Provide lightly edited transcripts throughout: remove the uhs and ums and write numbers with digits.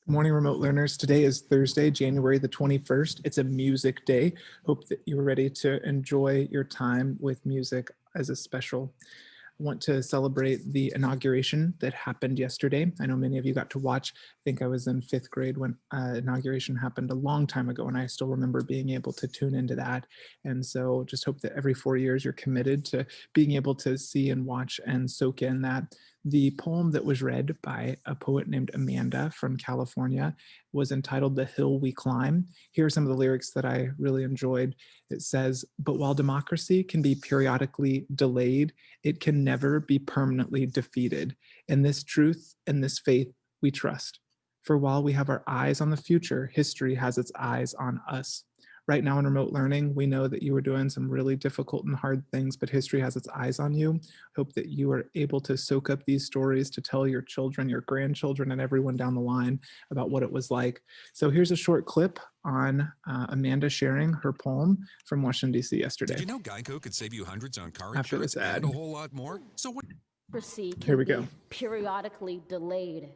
Morning, remote learners. Today is Thursday, January the 21st. It's a music day. Hope that you are ready to enjoy your time with music as a special. I want to celebrate the inauguration that happened yesterday. I know many of you got to watch. I think I was in fifth grade when inauguration happened a long time ago, and I still remember being able to tune into that. And so just hope that every 4 years you're committed to being able to see and watch and soak in that. The poem that was read by a poet named Amanda from California was entitled The Hill We Climb. Here are some of the lyrics that I really enjoyed. It says, "But while democracy can be periodically delayed, it can never be permanently defeated. In this truth and this faith we trust. For while we have our eyes on the future, history has its eyes on us." Right now in remote learning, we know that you are doing some really difficult and hard things, but history has its eyes on you. Hope that you are able to soak up these stories to tell your children, your grandchildren, and everyone down the line about what it was like. So here's a short clip on Amanda sharing her poem from Washington, D.C. yesterday. Did you know Geico could save you hundreds on car After insurance this ad. and a whole lot more? So what? Democracy Here can we be go. periodically delayed.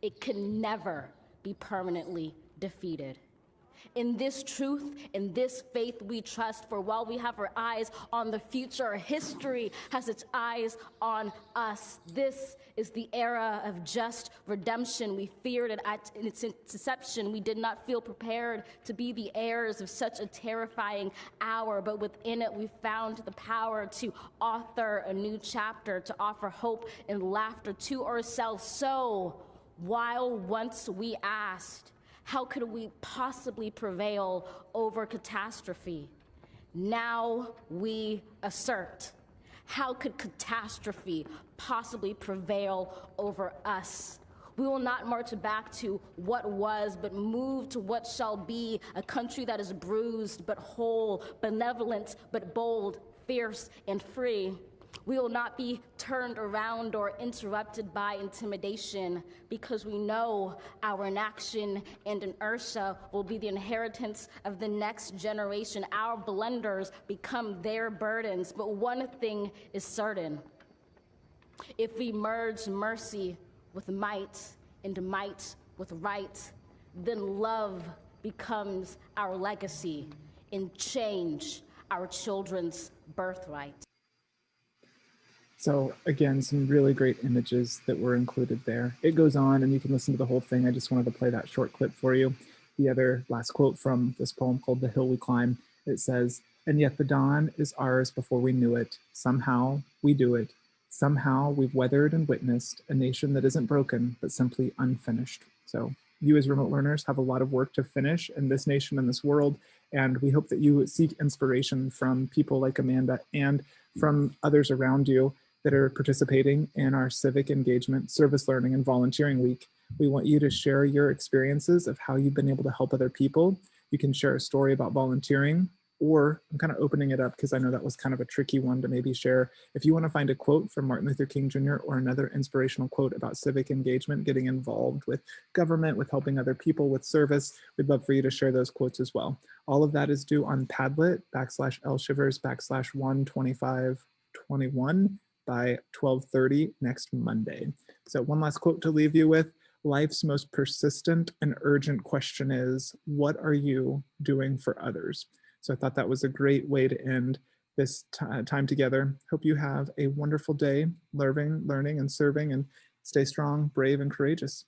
It can never be permanently defeated. In this truth, in this faith we trust, for while we have our eyes on the future, history has its eyes on us. This is the era of just redemption. We feared it at its inception. We did not feel prepared to be the heirs of such a terrifying hour, but within it we found the power to author a new chapter, to offer hope and laughter to ourselves. So, while once we asked, how could we possibly prevail over catastrophe? Now we assert, how could catastrophe possibly prevail over us? We will not march back to what was, but move to what shall be, a country that is bruised but whole, benevolent but bold, fierce and free. We will not be turned around or interrupted by intimidation, because we know our inaction and inertia will be the inheritance of the next generation. Our blunders become their burdens. But one thing is certain: if we merge mercy with might and might with right, then love becomes our legacy and change our children's birthright. So again, some really great images that were included there. It goes on and you can listen to the whole thing. I just wanted to play that short clip for you. The other last quote from this poem called The Hill We Climb, it says, "And yet the dawn is ours before we knew it. Somehow we do it. Somehow we've weathered and witnessed a nation that isn't broken, but simply unfinished." So you as remote learners have a lot of work to finish in this nation and this world. And we hope that you seek inspiration from people like Amanda and from others around you that are participating in our civic engagement, service learning, and volunteering week. We want you to share your experiences of how you've been able to help other people. You can share a story about volunteering, or I'm kind of opening it up because I know that was kind of a tricky one to maybe share. If you want to find a quote from Martin Luther King Jr. or another inspirational quote about civic engagement, getting involved with government, with helping other people, with service, we'd love for you to share those quotes as well. All of that is due on Padlet /lshivers/12521 by 12:30 next Monday. So one last quote to leave you with: life's most persistent and urgent question is, what are you doing for others? So I thought that was a great way to end this time together. Hope you have a wonderful day learning and serving, and stay strong, brave, and courageous.